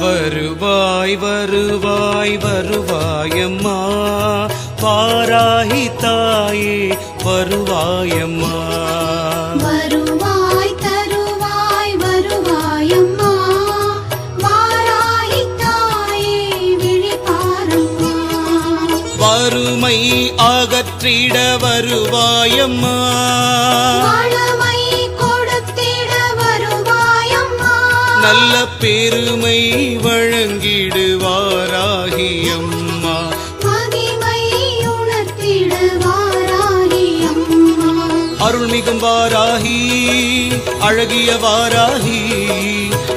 வருவாய் வருவாய் வருவாயம்மா வாராகி தாயே வருவாயம்மா. வருவாய் தருவாய் வருவாயம்மா வாராகி தாயே விழிபாரம்மா. வறுமை அகற்றிட வருவாயம்மா வளமை கொடுத்திட வருவாயம்மா. நல்ல பெருமை வழங்கிடுவாராகியம்மா. மகிமை உணர்த்திட வாராகியம்மா. அருள்மிகும் வாராகி அழகிய வாராகி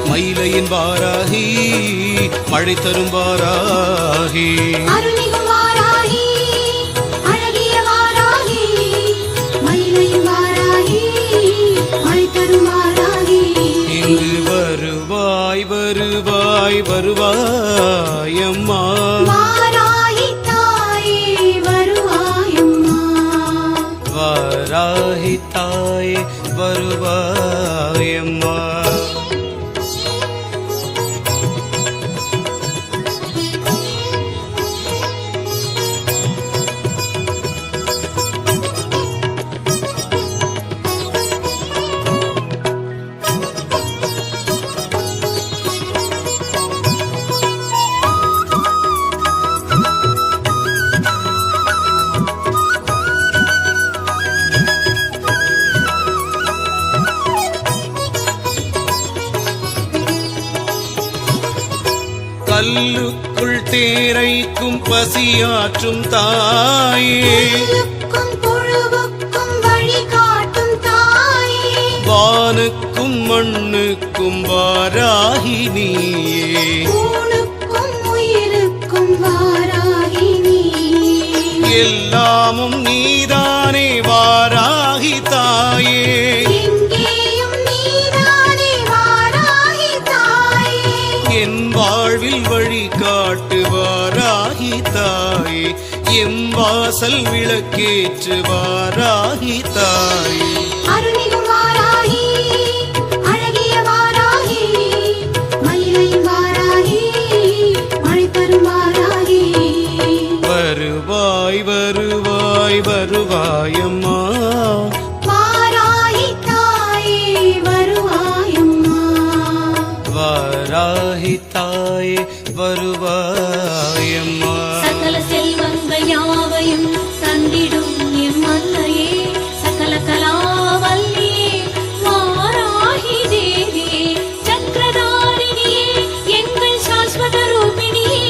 மயிலையின் வாராகி மழை தரும் வாராகி. அருள்மிகும் வாராகி அழகிய வாராகி மயிலையின் வாராகி மழை தரும் வாராகி. இங்கு வருவாய் வருவாய் வருவாயம்மா வாராகி தாயே வருவாயம்மா. வாராகி தாயே வருவாயம்மா. கல்லுக்குள் தேரைக்கும் பசியாற்றும் தாயே புல்லுக்கும் புழுவுக்கும் வழிகாட்டும் தாயே. வானுக்கும் மண்ணுக்கும் வாராகி நீயே. ஊனுக்கும் உயிருக்கும் வாராகி நீயே. எல்லாமும் நீதானே வாராகி தாயே. எங்கேயும் நீதானே வாராகி தாயே. என் வாழ்வில் வழி காட்டு வாராகி தாயே. எம் வாசல் விளக்கேற்று வாராகி தாயே. அருள்மிகும் வாராகி அழகிய வாராகி மயிலையின் வாராகி மழை தரும் வாராகி. வருவாய் வருவாய் வருவாயம்மா வாராகி தாயே வருவாயம்மா. வாராகி தாயே வருவாயம்மா. சகல செல்வங்கள் யாவையும் தந்திடும் எம் அன்னையே சகல கலாவல்லியே வாராகி தேவியே சக்கரதாரிணியே எங்கள் சாஸ்வத ரூபிணியே.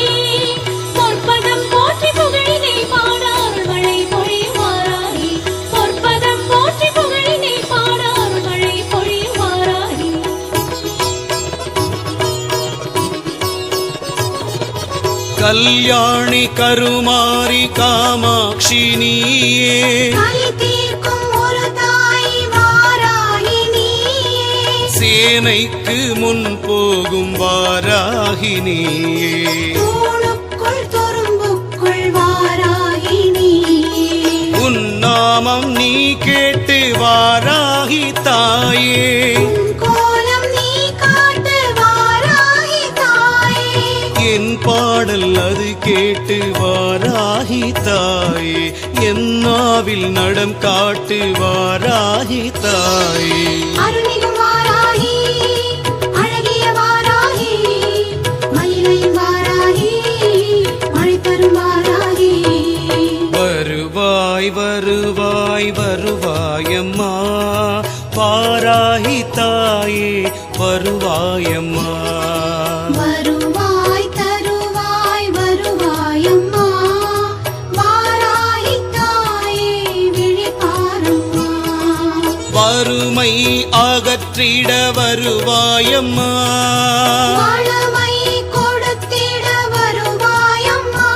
பொற்பதம் போற்றி புகழினை பாடார் மழை பொழியும் வாராகி. பொற்பதம் போற்றி புகழினை பாடார் மழை பொழியும் வாராகி. கல்யாணி கருமாரி காமாட்சி நீயே. கலி தீர்க்கும் ஒரு தாய் வாராகி நீயே. சேனைக்கு முன் போகும் வாராகி நீயே. தூணுக்குள் துரும்புக்குள் வாராகி நீயே. உன் நாமம் நீ கேட்டு வாராகி தாயே. உன் கோலம் நீ காட்டு வாராகி தாயே. என் பாடல் அது கேட்டு வாராகி தாயே. என் நாவில் நடம் காட்டு வாராகி தாயே. அருள்மிகும் வாராகி அழகிய வாராகி மயிலையின் வாராகி மழை தரும் வாராகி. வருவாய் வருவாய் வருவாயம்மா வாராகி தாயே வருவாயம்மா. வருவாய் தருவாய் வருவாயம்மா வாராகி தாயே விழிபாரம்மா. வறுமை அகற்றிட வருவாயம்மா வளமை கொடுத்திட வருவாயம்மா.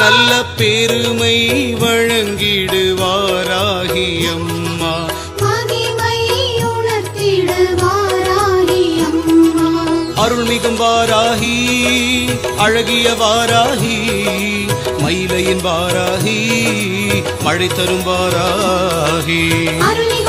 நல்ல பெருமை வழங்கிடுவாராகியம்மா. மகிமை உணர்த்திட வாராகியம்மா. அருள்மிகும் வாராகி அழகிய வாராகி மயிலையின் வாராகி மழை தரும் வாராகி. அருள்மிகு